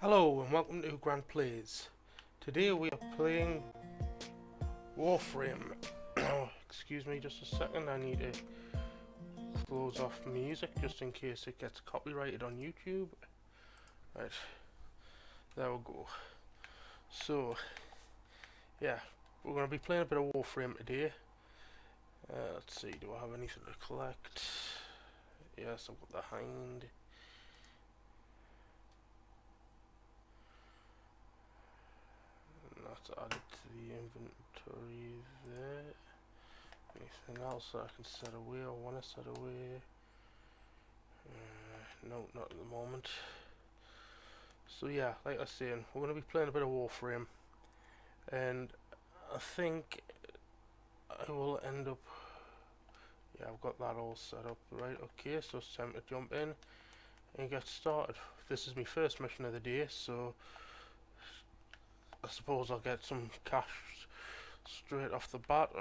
Hello and welcome to Grand Plays. Today we are playing Warframe. Excuse me just a second, I need to close off music just in case it gets copyrighted on YouTube. Right, there we go. So, yeah, we're going to be playing a bit of Warframe today. Let's see, do I have anything to collect? Yes, I've got the hind. That's added to the inventory there. Anything else that I can set away or want to set away? No, not at the moment. So yeah, like I was saying, we're going to be playing a bit of Warframe, and I think I will end up. Yeah, I've got that all set up. Right, okay, so it's time to jump in and get started. This is my first mission of the day, so I suppose I'll get some cash straight off the bat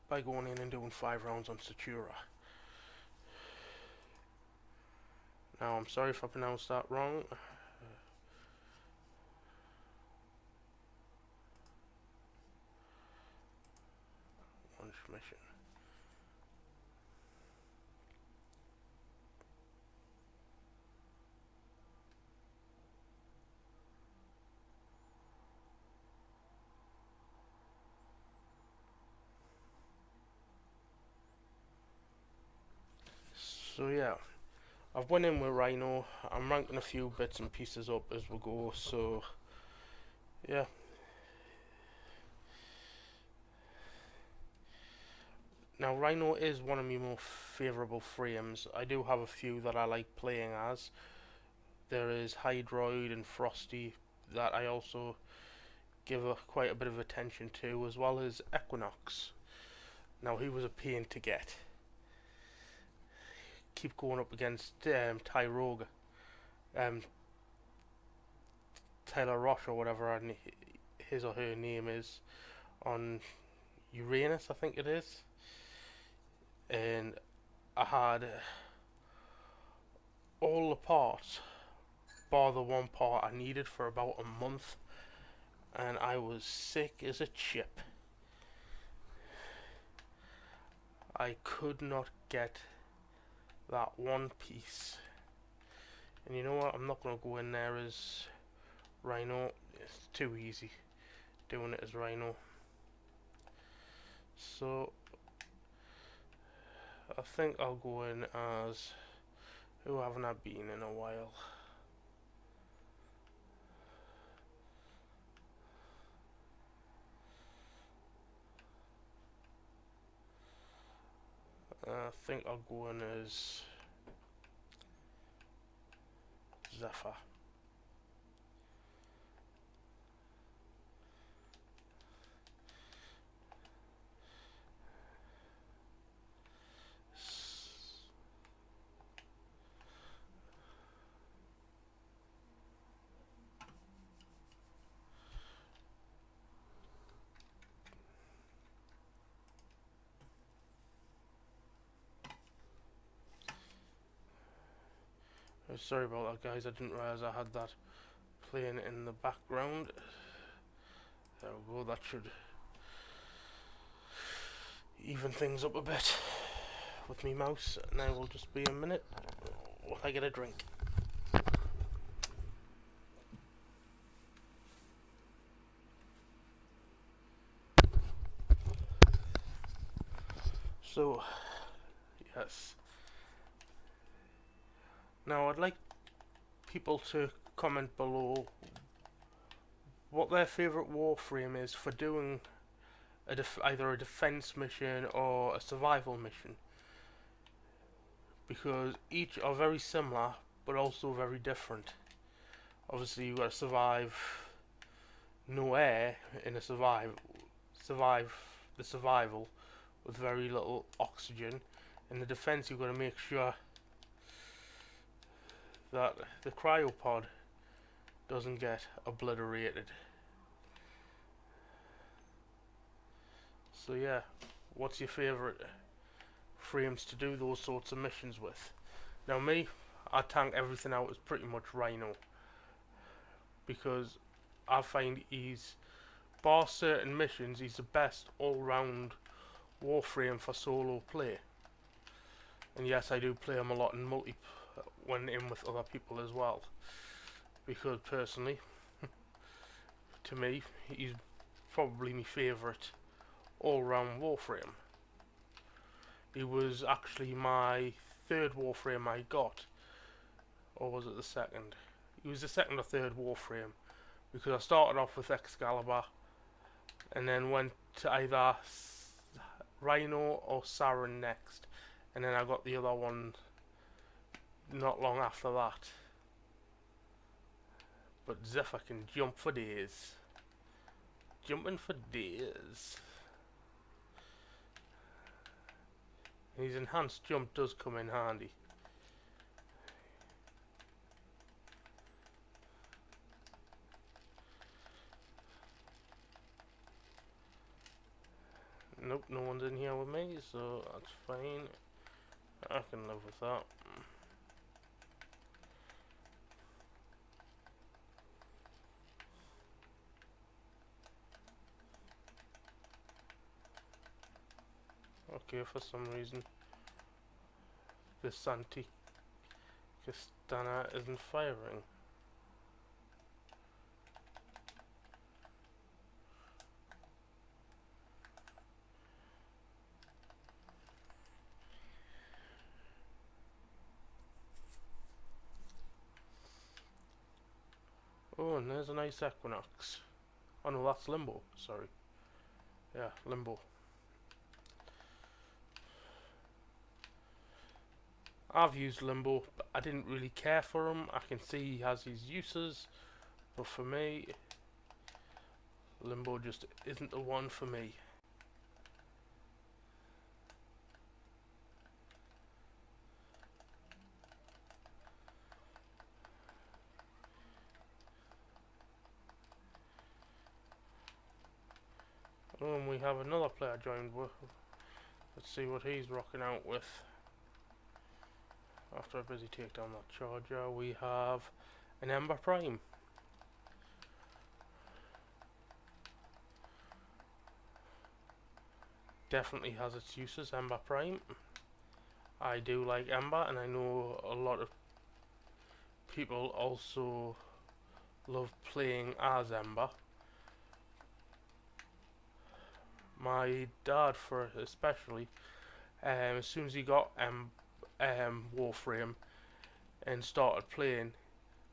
by going in and doing 5 rounds on Satura. Now, I'm sorry if I pronounced that wrong. Launch mission. So yeah, I've went in with Rhino. I'm ranking a few bits and pieces up as we go, so yeah. Now Rhino is one of my more favourable frames. I do have a few that I like playing as. There is Hydroid and Frosty that I also give quite a bit of attention to, as well as Equinox. Now he was a pain to get. Keep going up against Tyroga, Tyler Roche or whatever his or her name is, on Uranus, I think it is. And I had all the parts bar the one part I needed for about a month, and I was sick as a chip. I could not get that one piece. And you know what, I'm not going to go in there as Rhino. It's too easy doing it as Rhino. So I think I'll go in as, who haven't I been in a while? I think I'll go in as Zephyr. Sorry about that, guys. I didn't realise I had that playing in the background. There we go. That should even things up a bit with me mouse. Now will just be a minute while I get a drink. So, yes. Now I'd like people to comment below what their favourite Warframe is for doing either a defense mission or a survival mission, because each are very similar but also very different. Obviously you've got to survive no air in a survive the survival with very little oxygen. In the defense you've got to make sure that the cryopod doesn't get obliterated. So yeah, what's your favourite frames to do those sorts of missions with? Now me, I tank everything out as pretty much Rhino, because I find he's, bar certain missions, he's the best all-round Warframe for solo play. And yes, I do play him a lot in multi when in with other people as well, because personally, to me, he's probably my favourite all-round Warframe. He was actually my third Warframe I got, or was it the second? He was the second or third Warframe, because I started off with Excalibur, and then went to either Rhino or Saren next, and then I got the other one not long after that. But Zephyr can jump for days. Jumping for days. His enhanced jump does come in handy. Nope, no one's in here with me, so that's fine. I can live with that. Okay, for some reason this anti-Castana isn't firing. Oh, and there's a nice Equinox. Oh no, that's Limbo, sorry. Yeah, Limbo. I've used Limbo, but I didn't really care for him. I can see he has his uses, but for me, Limbo just isn't the one for me. Oh, and we have another player joined with. Let's see what he's rocking out with. After a busy take down that charger, we have an Ember Prime. Definitely has its uses, Ember Prime. I do like Ember, and I know a lot of people also love playing as Ember. My dad, for especially, as soon as he got Warframe and started playing,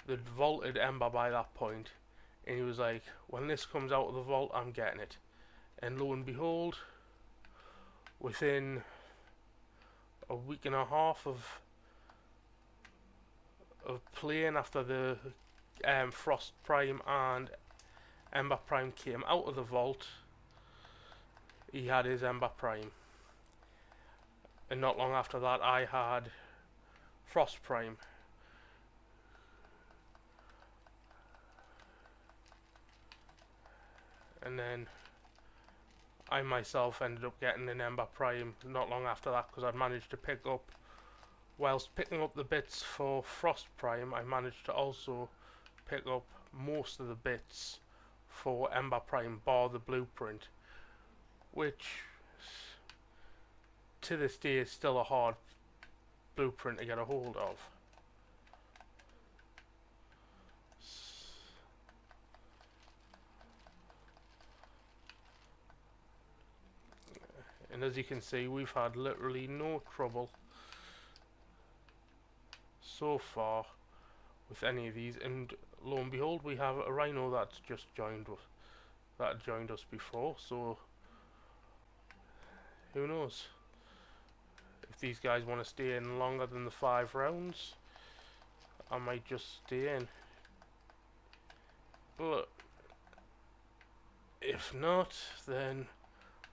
they'd vaulted Ember by that point, and he was like, when this comes out of the vault, I'm getting it. And lo and behold, within a week and a half of playing, after the Frost Prime and Ember Prime came out of the vault, he had his Ember Prime. And not long after that, I had Frost Prime. And then I myself ended up getting an Ember Prime not long after that, because I'd managed to pick up, whilst picking up the bits for Frost Prime, I managed to also pick up most of the bits for Ember Prime, bar the blueprint, which to this day is still a hard blueprint to get a hold of. And as you can see, we've had literally no trouble so far with any of these, and lo and behold, we have a Rhino that's just joined us before, so who knows if these guys want to stay in longer than the 5 rounds. I might just stay in, but if not, then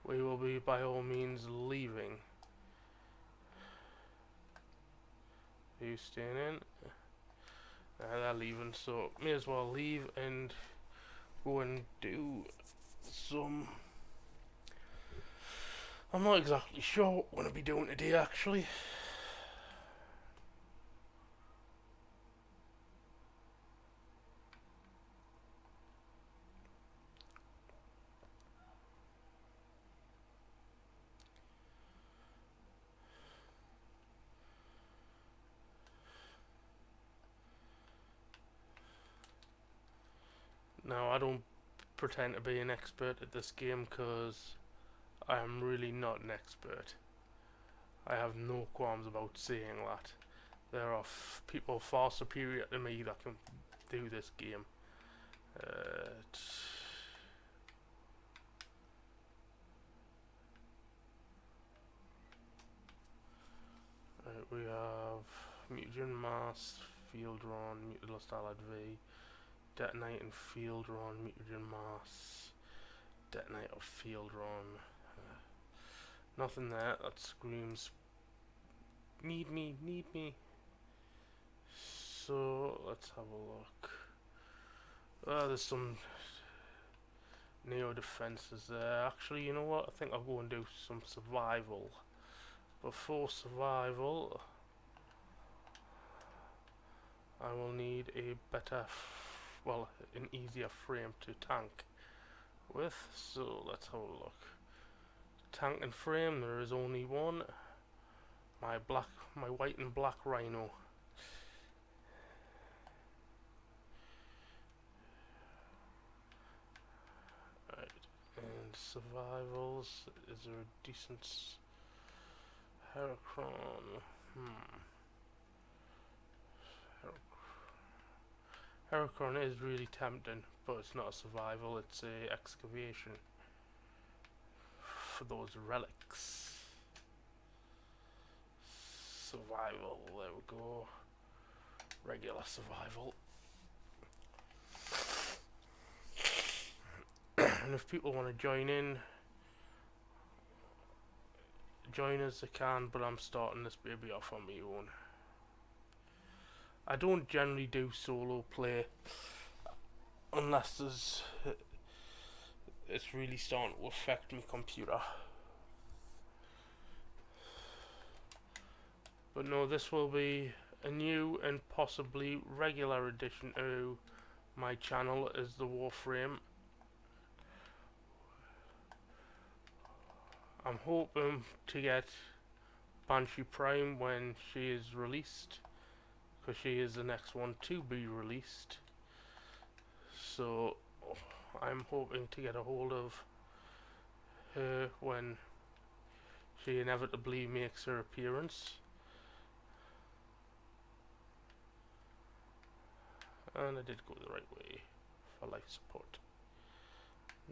we will be by all means leaving. Are you staying in? They're leaving, so may as well leave and go and do some. I'm not exactly sure what we're going to be doing today, actually. Now, I don't pretend to be an expert at this game because I am really not an expert. I have no qualms about saying that. There are people far superior to me that can do this game. Right, we have Mutagen Mass, Field Run, Mutilus Allied V, Detonate and Field Run, Mutagen Mass, Detonate or Field Run. Nothing there that screams need me, need me. So let's have a look. There's some Neo defenses there. Actually, you know what? I think I'll go and do some survival. Before survival, I will need a better, well, an easier frame to tank with. So let's have a look. Tank and frame, there is only one. My white and black Rhino. Right, and survivals, is there a decent Heracron? Heracron is really tempting, but it's not a survival, it's a excavation for those relics. Survival, there we go. Regular survival. And if people want to join in, join as they can, but I'm starting this baby off on my own. I don't generally do solo play unless it's really starting to affect my computer. But no, this will be a new and possibly regular addition to my channel is the Warframe. I'm hoping to get Banshee Prime when she is released, because she is the next one to be released. So I'm hoping to get a hold of her when she inevitably makes her appearance. And I did go the right way for life support.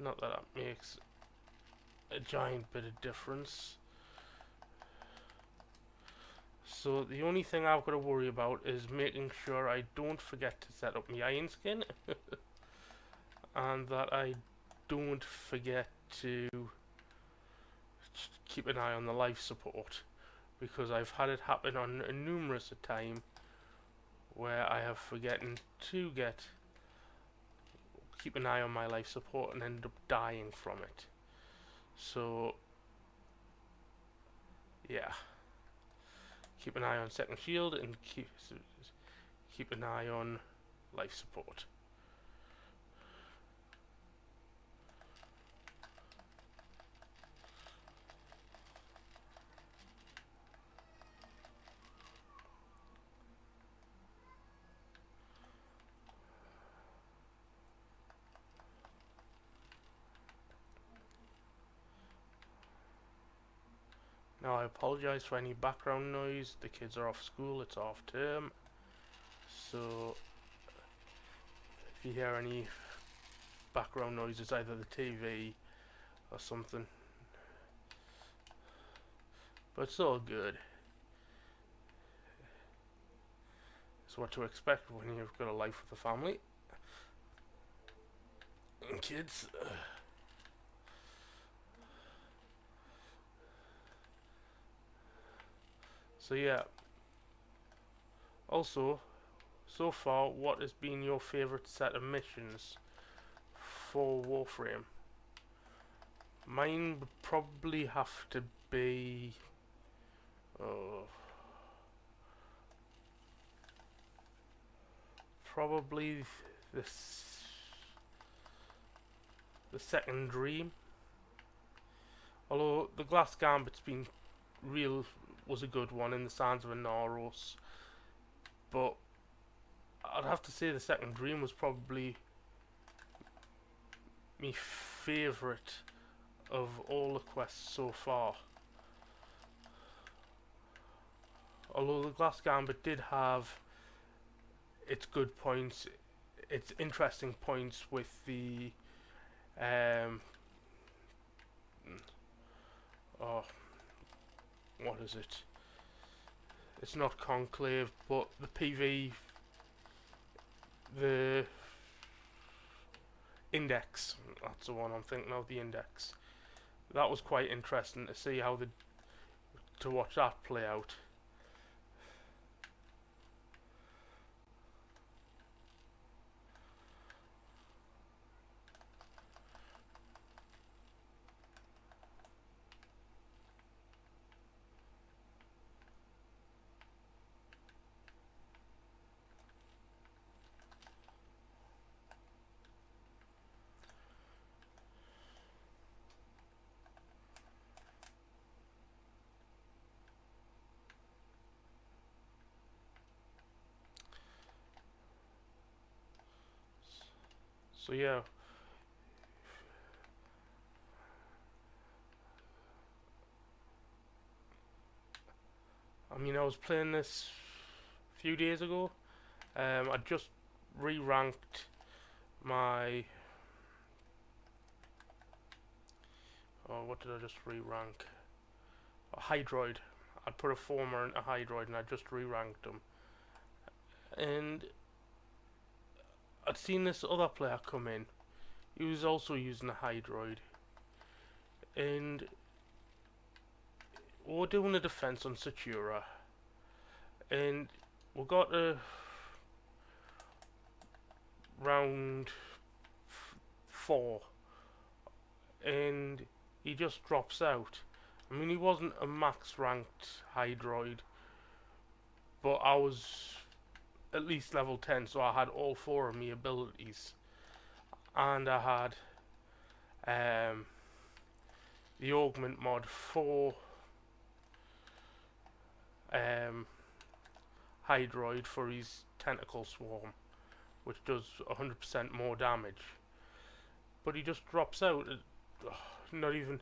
Not that that makes a giant bit of difference. So the only thing I've got to worry about is making sure I don't forget to set up my iron skin and that I don't forget to keep an eye on the life support, because I've had it happen on numerous a time where I have forgotten to keep an eye on my life support and end up dying from it. So yeah, keep an eye on second shield and keep an eye on life support. Now I apologise for any background noise. The kids are off school, it's half term. So if you hear any background noise, it's either the TV or something. But it's all good. It's what to expect when you've got a life with a family and kids. So yeah. Also, so far, what has been your favourite set of missions for Warframe? Mine would probably have to be probably the second dream. Although the Glass Gambit's been was a good one in the Sands of Inaros, but I'd have to say the second dream was probably my favourite of all the quests so far. Although the Glass Gambit did have its good points, its interesting points with the oh, what is it? It's not Conclave, but the PV, the Index. That's the one I'm thinking of. The Index. That was quite interesting to see how to watch that play out. So yeah, I mean, I was playing this a few days ago. I just re-ranked my. Oh, what did I just re-rank? A Hydroid. I put a Former and a Hydroid, and I just re-ranked them. And I'd seen this other player come in. He was also using a Hydroid, and we're doing a defense on Satura, and we got a round 4, and he just drops out. I mean, he wasn't a max ranked Hydroid, but I was at least level 10, so I had all 4 of my abilities, and I had the augment mod for Hydroid for his tentacle swarm, which does 100% more damage. But he just drops out. Not even.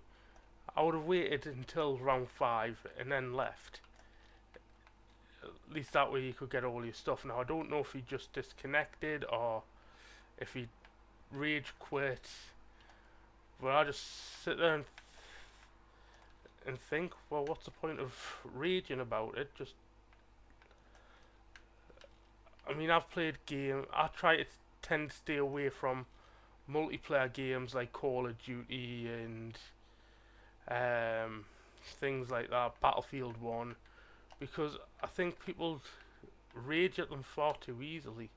I would have waited until round 5 and then left. At least that way you could get all your stuff. Now I don't know if he just disconnected or if he rage quit. But I just sit there and think, well, what's the point of raging about it? Just, I mean, I've played games. I try to tend to stay away from multiplayer games like Call of Duty and things like that, Battlefield 1, because I think people rage at them far too easily.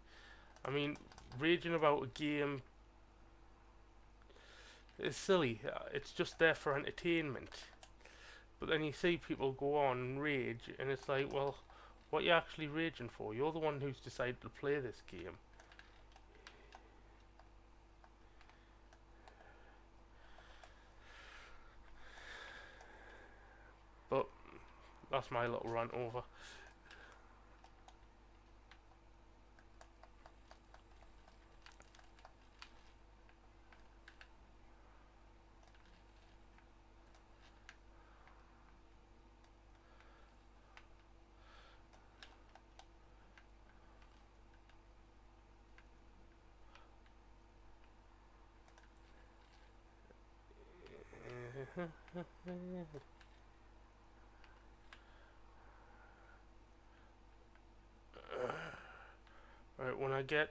I mean, raging about a game is silly. It's just there for entertainment. But then you see people go on and rage, and it's like, well, what are you actually raging for? You're the one who's decided to play this game. But that's my little rant over. Right, when I get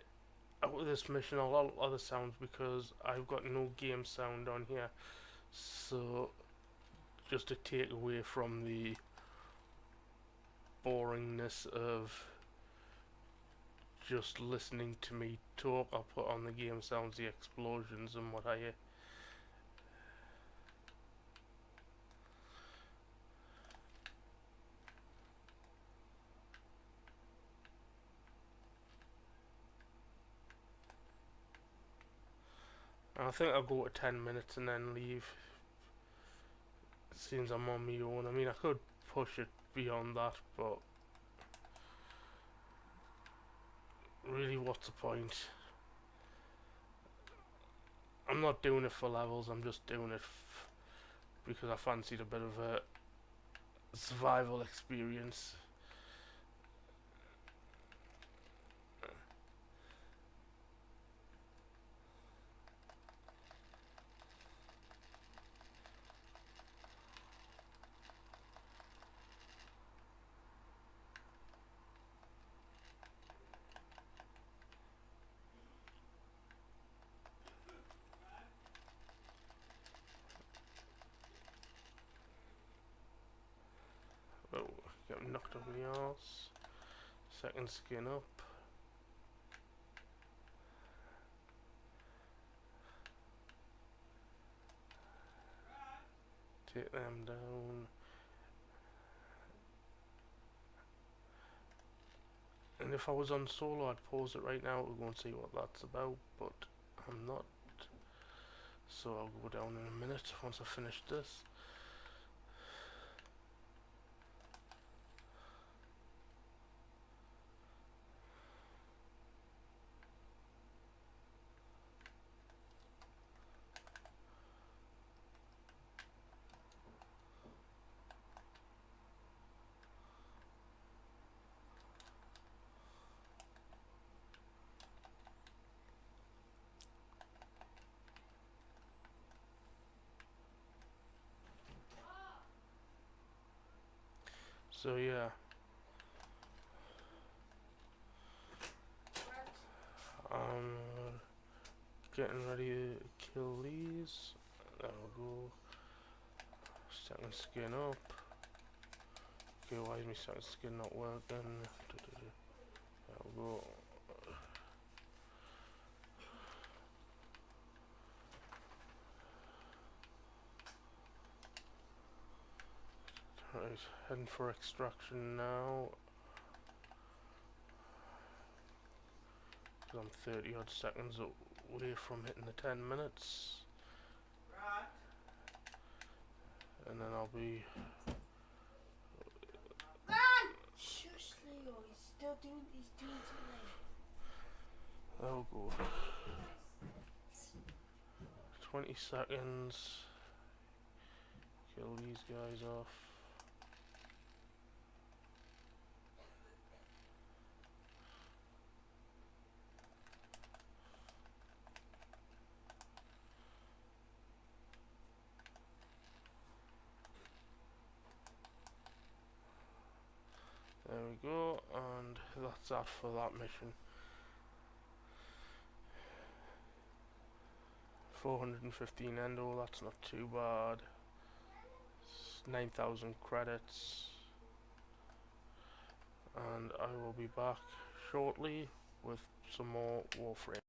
out of this mission, I'll add other sounds because I've got no game sound on here. So, just to take away from the boringness of just listening to me talk, I'll put on the game sounds, the explosions and what I hear. I think I'll go to 10 minutes and then leave. It seems I'm on my own. I mean, I could push it beyond that, but really, what's the point? I'm not doing it for levels, I'm just doing it because I fancied a bit of a survival experience. Oh, get knocked up in the arse. Second skin up. Take them down. And if I was on solo, I'd pause it right now to go and see what that's about, but I'm not. So I'll go down in a minute once I finish this. So yeah, I'm getting ready to kill these. There we go. Second skin up. Okay, why is my second skin not working? There we go. Right, heading for extraction now. I'm 30 odd seconds away from hitting the 10 minutes. And then I'll be... Shush, Leo, he's doing something. I'll go. 20 seconds. Kill these guys off. There we go, and that's that for that mission. 415 endo, that's not too bad. 9,000 credits. And I will be back shortly with some more Warframe.